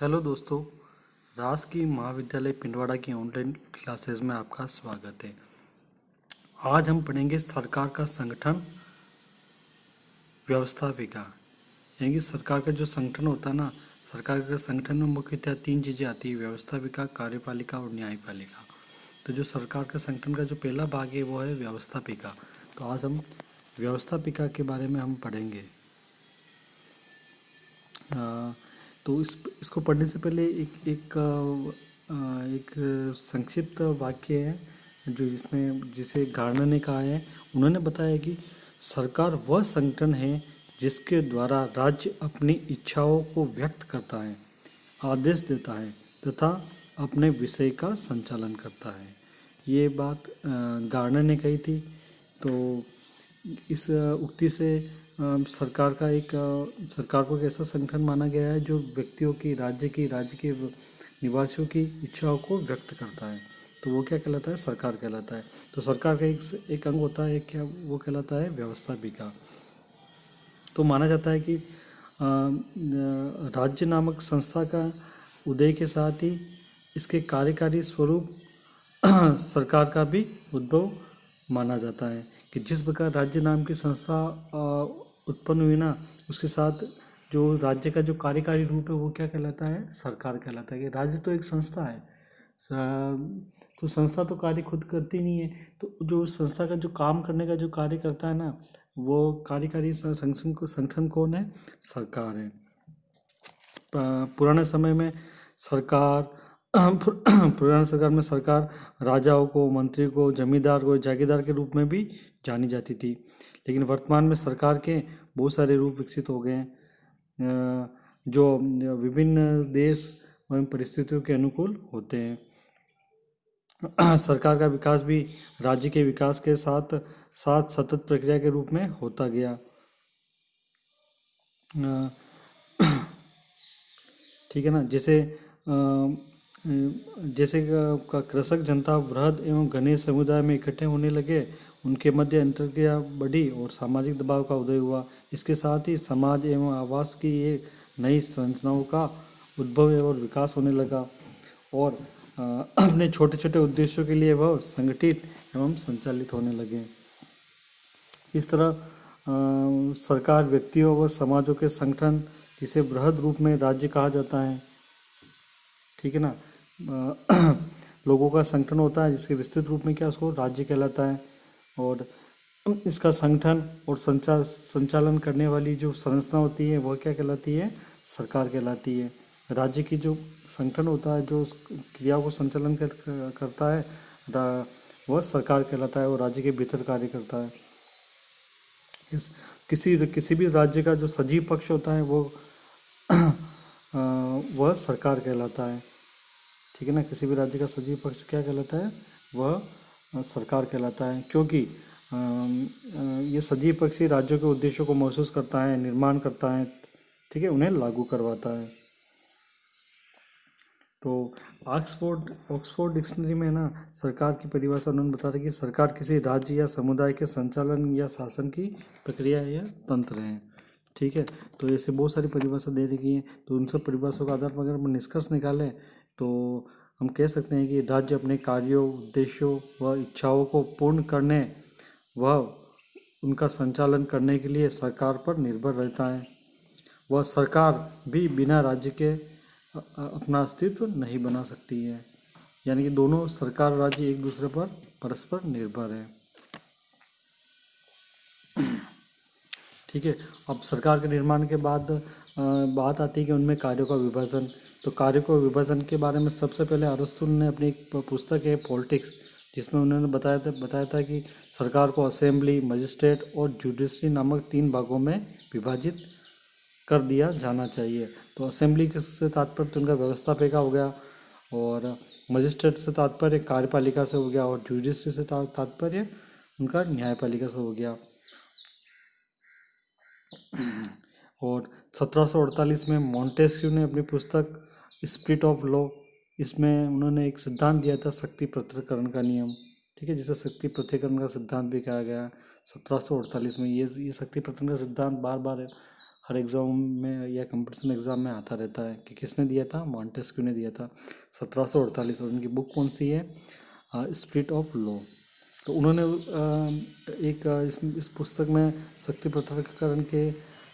Hello दोस्तों, राजकीय महाविद्यालय पिंडवाड़ा की ऑनलाइन क्लासेस में आपका स्वागत है। आज हम पढ़ेंगे सरकार का संगठन व्यवस्थापिका। यानी कि सरकार का जो संगठन होता है ना, सरकार के संगठन में मुख्यतः तीन चीज़ें आती है: व्यवस्थापिका, कार्यपालिका और न्यायपालिका। तो जो सरकार के संगठन का जो पहला भाग है वो है व्यवस्थापिका। तो आज हम व्यवस्थापिका के बारे में हम पढ़ेंगे। तो इसको पढ़ने से पहले एक संक्षिप्त वाक्य है जो जिसे गार्डनर ने कहा है। उन्होंने बताया कि सरकार वह संगठन है जिसके द्वारा राज्य अपनी इच्छाओं को व्यक्त करता है, आदेश देता है तथा अपने विषय का संचालन करता है। ये बात गार्डनर ने कही थी। तो इस उक्ति से सरकार को एक ऐसा संगठन माना गया है जो व्यक्तियों की, राज्य के निवासियों की इच्छाओं को व्यक्त करता है। तो वो क्या कहलाता है? सरकार कहलाता है। तो सरकार का एक अंग होता है, क्या वो कहलाता है? व्यवस्थापिका। तो माना जाता है कि राज्य नामक संस्था का उदय के साथ ही इसके कार्यकारी स्वरूप सरकार का भी उद्भव माना जाता है कि जिस प्रकार राज्य नाम की संस्था उत्पन्न हुई ना, उसके साथ जो राज्य का जो कार्यकारी रूप है वो क्या कहलाता है? सरकार कहलाता है। कि राज्य तो एक संस्था है, तो संस्था तो कार्य खुद करती नहीं है, तो जो संस्था का जो काम करने का जो कार्य करता है ना, वो कार्यकारी संगठन कौन है? सरकार है। पुराने समय में सरकार पुराने सरकार में सरकार राजाओं को, मंत्री को, जमींदार को, जागीरदार के रूप में भी जानी जाती थी। लेकिन वर्तमान में सरकार के बहुत सारे रूप विकसित हो गए हैं जो विभिन्न देश एवं परिस्थितियों के अनुकूल होते हैं। सरकार का विकास भी राज्य के विकास के साथ साथ सतत प्रक्रिया के रूप में होता गया। ठीक है ना। जैसे कृषक जनता वृहद एवं घने समुदाय में इकट्ठे होने लगे, उनके मध्य अंतर्क्रिया बढ़ी और सामाजिक दबाव का उदय हुआ। इसके साथ ही समाज एवं आवास की एक नई संरचनाओं का उद्भव और विकास होने लगा और अपने छोटे छोटे उद्देश्यों के लिए वह संगठित एवं संचालित होने लगे। इस तरह सरकार व्यक्तियों व समाजों के संगठन, जिसे बृहद रूप में राज्य कहा जाता है, ठीक है ना, लोगों का संगठन होता है जिसके विस्तृत रूप में क्या उसको राज्य कहलाता है। और इसका संगठन और संचालन करने वाली जो संरचना होती है वह क्या कहलाती है? सरकार कहलाती है। राज्य की जो संगठन होता है जो उस क्रिया को संचालन करता है वह सरकार कहलाता है और राज्य के भीतर कार्य करता है। किसी भी राज्य का जो सजीव पक्ष होता है वो वह सरकार कहलाता है। ठीक है ना। किसी भी राज्य का सजीव पक्ष क्या कहलाता है? वह सरकार कहलाता है, क्योंकि ये सजीव पक्ष ही राज्यों के उद्देश्यों को महसूस करता है, निर्माण करता है, ठीक है, उन्हें लागू करवाता है। तो ऑक्सफोर्ड डिक्शनरी में ना सरकार की परिभाषा उन्होंने बताया कि सरकार किसी राज्य या समुदाय के संचालन या शासन की प्रक्रिया या तंत्र है। ठीक है। तो ऐसे बहुत सारी परिभाषा दे रखी है। तो उन सब परिभाषाओं के आधार पर अगर हम निष्कर्ष निकालें तो हम कह सकते हैं कि राज्य अपने कार्यों, उद्देश्यों व इच्छाओं को पूर्ण करने व उनका संचालन करने के लिए सरकार पर निर्भर रहता है। वह सरकार भी बिना राज्य के अपना अस्तित्व नहीं बना सकती है। यानी कि दोनों, सरकार और राज्य, एक दूसरे पर परस्पर निर्भर है। ठीक है। अब सरकार के निर्माण के बाद बात आती है कि उनमें कार्यों का विभाजन। तो कार्यों को विभाजन के बारे में सबसे पहले अरस्तु ने अपनी एक पुस्तक है पॉलिटिक्स, जिसमें उन्होंने बताया था कि सरकार को असेंबली, मजिस्ट्रेट और जुडिशरी नामक 3 भागों में विभाजित कर दिया जाना चाहिए। तो असेंबली से तात्पर्य तो उनका व्यवस्थापिका हो गया, और मजिस्ट्रेट से तात्पर्य कार्यपालिका से हो गया, और जुडिशरी से तात्पर्य उनका न्यायपालिका से हो गया। और 1748 में मॉन्टेस्क्यू ने अपनी पुस्तक स्पिरिट ऑफ लॉ, इसमें उन्होंने एक सिद्धांत दिया था, शक्ति पृथक्करण का नियम। ठीक है, जिसे शक्ति पृथक्करण का सिद्धांत भी कहा गया। 1748 में ये शक्ति पृथक्करण का सिद्धांत बार बार हर एग्ज़ाम में या कंपटीशन एग्ज़ाम में आता रहता है कि किसने दिया था, मॉन्टेस्क्यू ने दिया था 1748। और उनकी बुक कौन सी है, स्पिरिट ऑफ लॉ। तो उन्होंने इस पुस्तक में शक्ति पृथक्करण के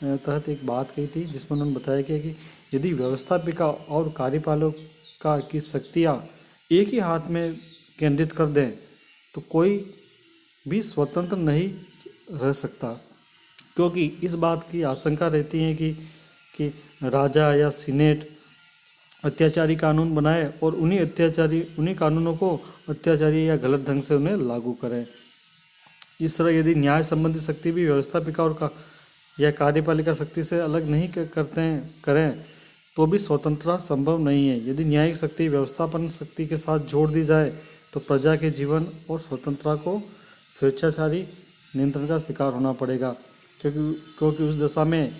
तहत एक बात कही थी, जिसमें उन्होंने बताया कि यदि व्यवस्थापिका और कार्यपालिका की शक्तियाँ एक ही हाथ में केंद्रित कर दें तो कोई भी स्वतंत्र नहीं रह सकता, क्योंकि इस बात की आशंका रहती है कि राजा या सीनेट अत्याचारी कानून बनाए और उन्हीं कानूनों को अत्याचारी या गलत ढंग से उन्हें लागू करें। इस तरह यदि न्याय संबंधी शक्ति भी व्यवस्थापिका या कार्यपालिका शक्ति से अलग नहीं करें तो भी स्वतंत्रता संभव नहीं है। यदि न्यायिक शक्ति व्यवस्थापन शक्ति के साथ जोड़ दी जाए तो प्रजा के जीवन और स्वतंत्रता को स्वेच्छाचारी नियंत्रण का शिकार होना पड़ेगा, क्योंकि उस दशा में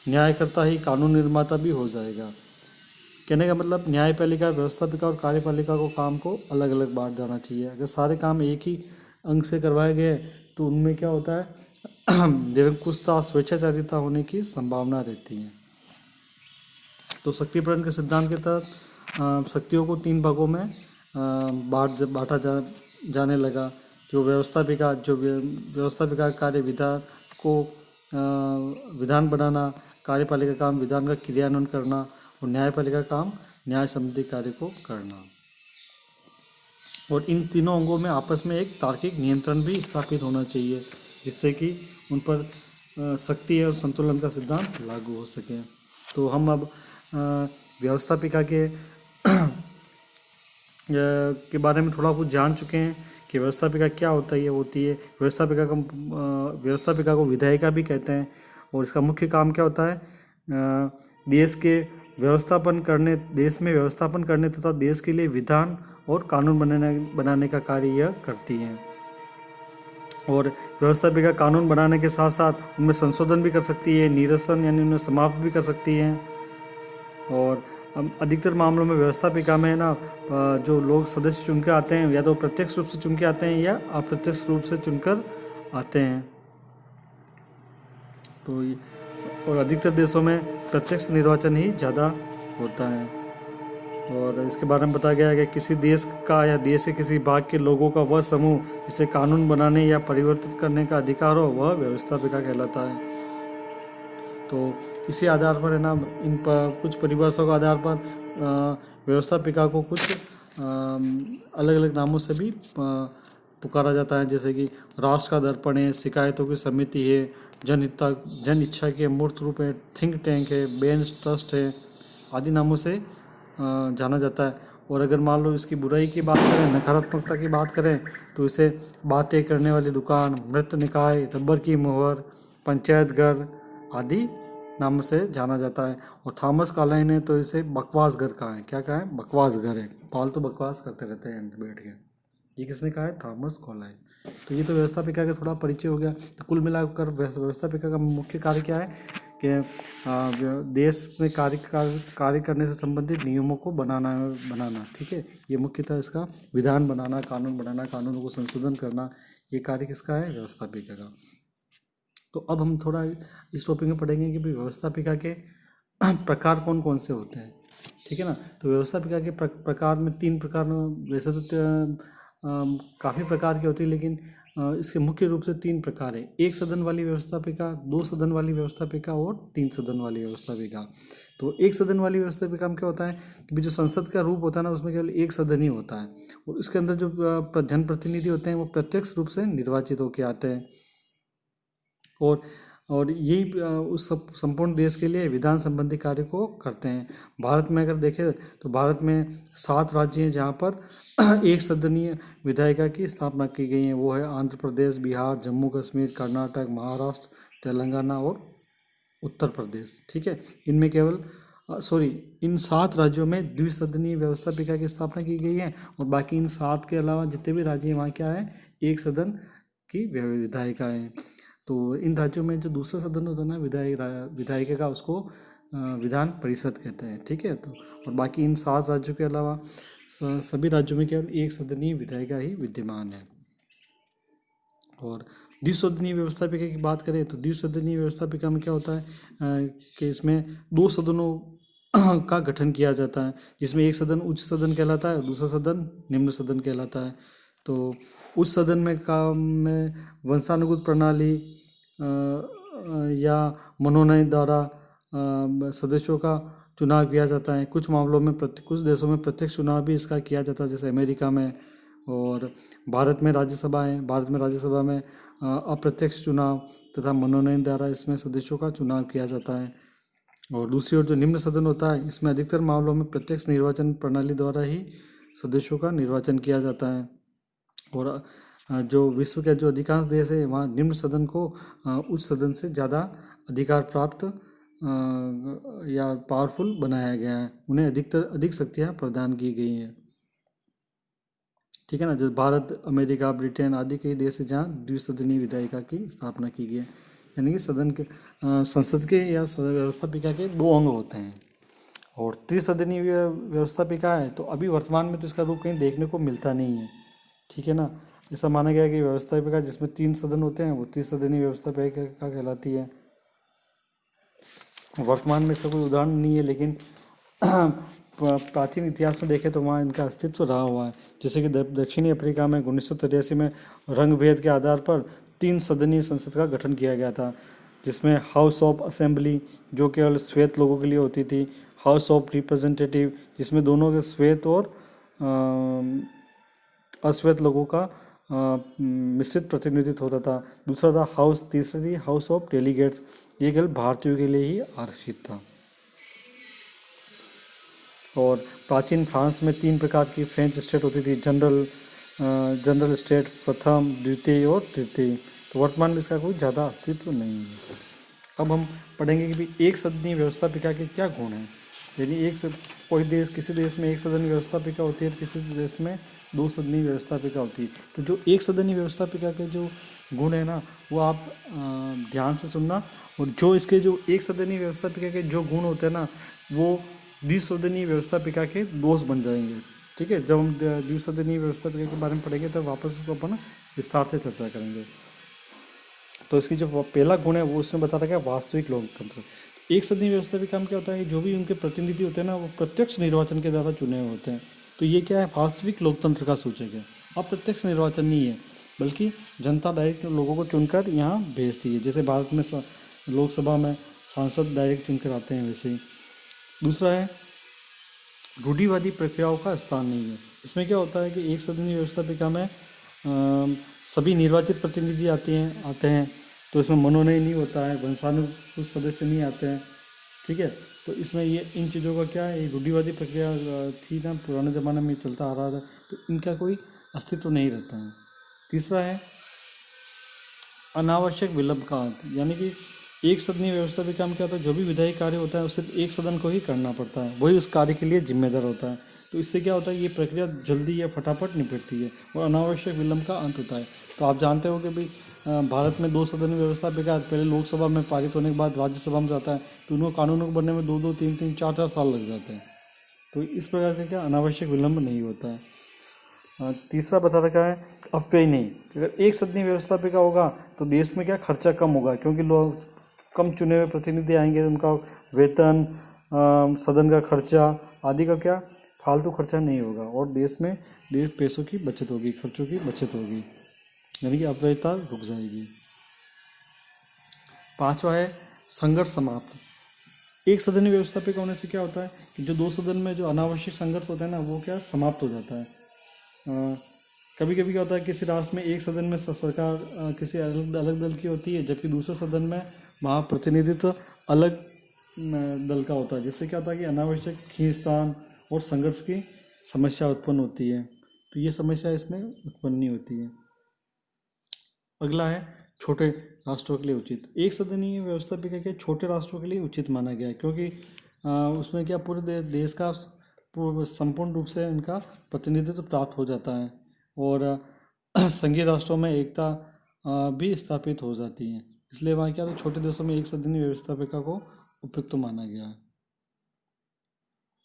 न्यायकर्ता ही कानून निर्माता भी हो जाएगा। कहने का मतलब न्यायपालिका, व्यवस्थापिका और कार्यपालिका को काम को अलग अलग बांट देना चाहिए। अगर सारे काम एक ही अंग से करवाए गए तो उनमें क्या होता है, निरंकुशता, स्वेच्छाचारिता होने की संभावना रहती है। तो शक्तिकरण के सिद्धांत के तहत शक्तियों को 3 भागों में बांटा जाने लगा। जो व्यवस्थापिका कार्य विधान बनाना, कार्यपालिका काम विधान का क्रियान्वयन करना और न्यायपालिका काम न्याय संबंधी कार्य को करना। और इन तीनों अंगों में आपस में एक तार्किक नियंत्रण भी स्थापित होना चाहिए, जिससे कि उन पर शक्ति और संतुलन का सिद्धांत लागू हो सके। तो हम अब व्यवस्थापिका के बारे में थोड़ा कुछ जान चुके हैं कि व्यवस्थापिका क्या होता है। व्यवस्थापिका को विधायिका भी कहते हैं। और इसका मुख्य काम क्या होता है, देश में व्यवस्थापन करने तथा देश के लिए विधान और कानून बनाने का कार्य यह करती है। और व्यवस्थापिका कानून बनाने के साथ साथ उनमें संशोधन भी कर सकती है, निरसन यानी उन्हें समाप्त भी कर सकती है। और अधिकतर मामलों में व्यवस्थापिका में जो लोग सदस्य चुनकर आते हैं, या तो प्रत्यक्ष रूप से चुन के आते हैं या अप्रत्यक्ष रूप से चुनकर आते हैं। तो और अधिकतर देशों में प्रत्यक्ष निर्वाचन ही ज़्यादा होता है। और इसके बारे में बताया गया है कि किसी देश का या देश के किसी भाग के लोगों का वह समूह जिसे कानून बनाने या परिवर्तित करने का अधिकार हो, वह व्यवस्थापिका कहलाता है। तो इसी आधार पर कुछ परिभाषाओं के आधार पर व्यवस्थापिका को कुछ अलग अलग नामों से भी पुकारा जाता है, जैसे कि राष्ट्र का दर्पण है, शिकायतों की समिति है, जन इच्छा के मूर्त रूप है, थिंक टैंक है, बेंच ट्रस्ट है, आदि नामों से जाना जाता है। और अगर मान लो इसकी बुराई की बात करें, नकारात्मकता की बात करें, तो इसे बातें करने वाली दुकान, मृत निकाय, रबर की मोहर, पंचायत घर आदि नाम से जाना जाता है। और थॉमस कार्लाइल ने तो इसे बकवास घर कहा है। क्या कहा है? बकवास घर है, फालतू बकवास करते रहते हैं बैठ के। ये किसने कहा है? Thomas Carlyle. तो ये तो व्यवस्थापिका का थोड़ा परिचय हो गया। तो कुल मिलाकर व्यवस्थापिका का मुख्य कार्य क्या है कि देश में कार्य करने से संबंधित नियमों को बनाना। ठीक है, ये मुख्यतः इसका विधान बनाना, कानून बनाना, कानूनों को संशोधन करना, ये कार्य किसका है? व्यवस्थापिका का। तो अब हम थोड़ा इस टॉपिक में पढ़ेंगे कि व्यवस्थापिका के प्रकार कौन कौन से होते हैं। ठीक है ना। तो व्यवस्थापिका के प्रकार में 3 प्रकार, वैसे तो काफ़ी प्रकार की होती है, लेकिन इसके मुख्य रूप से 3 प्रकार है। 1 सदन वाली व्यवस्थापिका, 2 सदन वाली व्यवस्थापिका और 3 सदन वाली व्यवस्थापिका। तो 1 सदन वाली व्यवस्थापिका में क्या होता है कि जो संसद का रूप होता है ना, उसमें केवल 1 सदन ही होता है। और इसके अंदर जो जनप्रतिनिधि होते हैं वो प्रत्यक्ष रूप से निर्वाचित होकर आते हैं। और यही उस संपूर्ण देश के लिए विधान संबंधी कार्य को करते हैं। भारत में अगर देखें तो भारत में 7 राज्य हैं जहाँ पर 1 सदनीय विधायिका की स्थापना की गई है। वो है आंध्र प्रदेश, बिहार, जम्मू कश्मीर, कर्नाटक, महाराष्ट्र, तेलंगाना और उत्तर प्रदेश। ठीक है, इनमें इन 7 राज्यों में द्विसदनीय व्यवस्थापिका की स्थापना की गई है। और बाकी इन 7 के अलावा जितने भी राज्य हैं वहाँ क्या है? 1 सदन की विधायिका है। तो इन राज्यों में जो दूसरा सदन होता है ना विधायिका का, उसको विधान परिषद कहते हैं। ठीक है, तो और बाकी इन 7 राज्यों के अलावा सभी राज्यों में केवल 1 सदनीय विधायिका ही विद्यमान है। और द्विसदनीय व्यवस्थापिका की बात करें तो द्विसदनीय व्यवस्थापिका में क्या होता है कि इसमें दो सदनों का गठन किया जाता है, जिसमें एक सदन उच्च सदन कहलाता है और दूसरा सदन निम्न सदन कहलाता है। तो उच्च सदन में काम में वंशानुगत प्रणाली या मनोनयन द्वारा सदस्यों का चुनाव किया जाता है। कुछ मामलों में कुछ देशों में प्रत्यक्ष चुनाव भी इसका किया जाता है, जैसे अमेरिका में। और भारत में राज्यसभा है, भारत में राज्यसभा में अप्रत्यक्ष चुनाव तथा मनोनयन द्वारा इसमें सदस्यों का चुनाव किया जाता है। और दूसरी ओर जो निम्न सदन होता है, इसमें अधिकतर मामलों में प्रत्यक्ष निर्वाचन प्रणाली द्वारा ही सदस्यों का निर्वाचन किया जाता है। और जो विश्व के जो अधिकांश देश है वहाँ निम्न सदन को उच्च सदन से ज़्यादा अधिकार प्राप्त या पावरफुल बनाया गया है, उन्हें अधिक शक्तियाँ प्रदान की गई हैं। ठीक है ना। जो भारत, अमेरिका, ब्रिटेन आदि कई देश है जहाँ द्विसदनीय विधायिका की स्थापना की गई है, यानी कि सदन के संसद के या व्यवस्थापिका के दो अंग होते हैं। और त्रिसदनीय व्यवस्थापिका है तो अभी वर्तमान में तो इसका रूप कहीं देखने को मिलता नहीं है। ठीक है ना। ऐसा माना गया है कि व्यवस्थापिका जिसमें 3 सदन होते हैं वो त्रिसदनीय व्यवस्थापिका कहलाती है। वर्तमान में इसका कोई उदाहरण नहीं है, लेकिन प्राचीन इतिहास में देखें तो वहाँ इनका अस्तित्व रहा हुआ है। जैसे कि दक्षिणी अफ्रीका में 1983 में रंग भेद के आधार पर 3 सदनीय संसद का गठन किया गया था, जिसमें हाउस ऑफ असेंबली जो केवल श्वेत लोगों के लिए होती थी, हाउस ऑफ रिप्रेजेंटेटिव जिसमें दोनों के श्वेत और अश्वेत लोगों का मिश्रित प्रतिनिधित्व होता था। दूसरा था हाउस, तीसरा थी हाउस ऑफ डेलीगेट्स, ये केवल भारतीयों के लिए ही आरक्षित था। और प्राचीन फ्रांस में 3 प्रकार की फ्रेंच स्टेट होती थी, जनरल स्टेट, प्रथम, द्वितीय और तृतीय। तो वर्तमान में इसका कोई ज़्यादा अस्तित्व नहीं है। अब हम पढ़ेंगे कि भी एक सदनीय व्यवस्थापिका के क्या गुण हैं। यदि कोई देश, किसी देश में एक सदनीय व्यवस्थापिका होती है तो किसी देश में 2 सदनीय व्यवस्थापिका होती है। तो जो एक सदनीय व्यवस्थापिका के जो गुण है ना, वो आप ध्यान से सुनना। और जो इसके जो एक सदनीय व्यवस्थापिका के जो गुण होते हैं ना, वो द्विसदनीय व्यवस्थापिका के दोष बन जाएंगे। ठीक है। जब हम द्विसदनीय व्यवस्थापिका के बारे में पढ़ेंगे तब वापस उसको अपन विस्तार से चर्चा करेंगे। तो इसकी जो पहला गुण है वो उसमें बता रखा है वास्तविक लोकतंत्र। एक सदनीय व्यवस्थापिका में क्या होता है कि जो भी उनके प्रतिनिधि होते हैं ना, वो प्रत्यक्ष निर्वाचन के द्वारा चुने हुए होते हैं। तो ये क्या है, वास्तविक लोकतंत्र का सूचक है। अप्रत्यक्ष निर्वाचन नहीं है, बल्कि जनता डायरेक्ट लोगों को चुनकर यहाँ भेजती है। जैसे भारत में लोकसभा में सांसद डायरेक्ट चुनकर आते हैं, वैसे ही। दूसरा है रूढ़िवादी प्रक्रियाओं का स्थान नहीं है। इसमें क्या होता है कि एक सदनीय व्यवस्थापिका में सभी निर्वाचित प्रतिनिधि आते हैं, तो इसमें मनोनयन नहीं होता है, वंशानुगत सदस्य नहीं आते हैं। ठीक है। तो इसमें ये इन चीज़ों का क्या है, रूढ़िवादी प्रक्रिया थी ना, पुराने ज़माने में चलता आ रहा था, तो इनका कोई अस्तित्व नहीं रहता है। तीसरा है अनावश्यक विलंब का अंत, यानी कि एक सदनीय व्यवस्थापिका में क्या होता है, जो भी विधायी कार्य होता है उसे एक सदन को ही करना पड़ता है, वही उस कार्य के लिए जिम्मेदार होता है। तो इससे क्या होता है, ये प्रक्रिया जल्दी या फटाफट निपटती है और अनावश्यक विलंब का अंत होता है। तो आप जानते हो कि भाई भारत में 2 सदनीय व्यवस्थापिका पहले लोकसभा में पारित होने के बाद राज्यसभा में जाता है, तो उनको कानूनों को बनने में 2-2, 3-3, 4-4 साल लग जाते हैं। तो इस प्रकार से क्या अनावश्यक विलंब नहीं होता है। तीसरा बता रखा है अपव्यय नहीं। अगर एक सदनीय व्यवस्थापिका होगा तो देश में क्या खर्चा कम होगा, क्योंकि लोग कम चुने हुए प्रतिनिधि आएंगे, तो उनका वेतन, सदन का खर्चा आदि का क्या फालतू खर्चा नहीं होगा और देश पैसों की बचत होगी, खर्चों की बचत होगी, यानी कि अपव्ययता रुक जाएगी। 5वां है संघर्ष समाप्त। एक सदनीय व्यवस्थापिका होने से क्या होता है कि जो 2 सदन में जो अनावश्यक संघर्ष होता है ना, वो क्या समाप्त हो जाता है। कभी कभी क्या होता है, किसी राष्ट्र में एक सदन में सरकार किसी अलग दल की होती है, जबकि दूसरे सदन में वहाँ प्रतिनिधित्व अलग दल का होता है, जिससे क्या होता है कि अनावश्यक खींचतान और संघर्ष की समस्या उत्पन्न होती है। तो ये समस्या इसमें उत्पन्न नहीं होती है। अगला है छोटे राष्ट्रों के लिए उचित। एक सदनीय व्यवस्थापिका के छोटे राष्ट्रों के लिए उचित माना गया है, क्योंकि उसमें क्या पूरे देश का संपूर्ण रूप से इनका प्रतिनिधित्व प्राप्त हो जाता है और संघीय राष्ट्रों में एकता भी स्थापित हो जाती है। इसलिए वहाँ क्या, तो छोटे देशों में एक सदनीय व्यवस्थापिका को उपयुक्त माना गया है।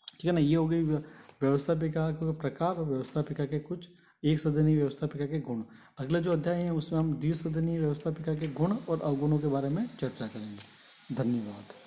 ठीक है ना। ये हो गई व्यवस्थापिका के प्रकार और व्यवस्थापिका के कुछ एक सदनीय व्यवस्थापिका के गुण। अगला जो अध्याय है उसमें हम द्विसदनीय व्यवस्थापिका के गुण और अवगुणों के बारे में चर्चा करेंगे। धन्यवाद।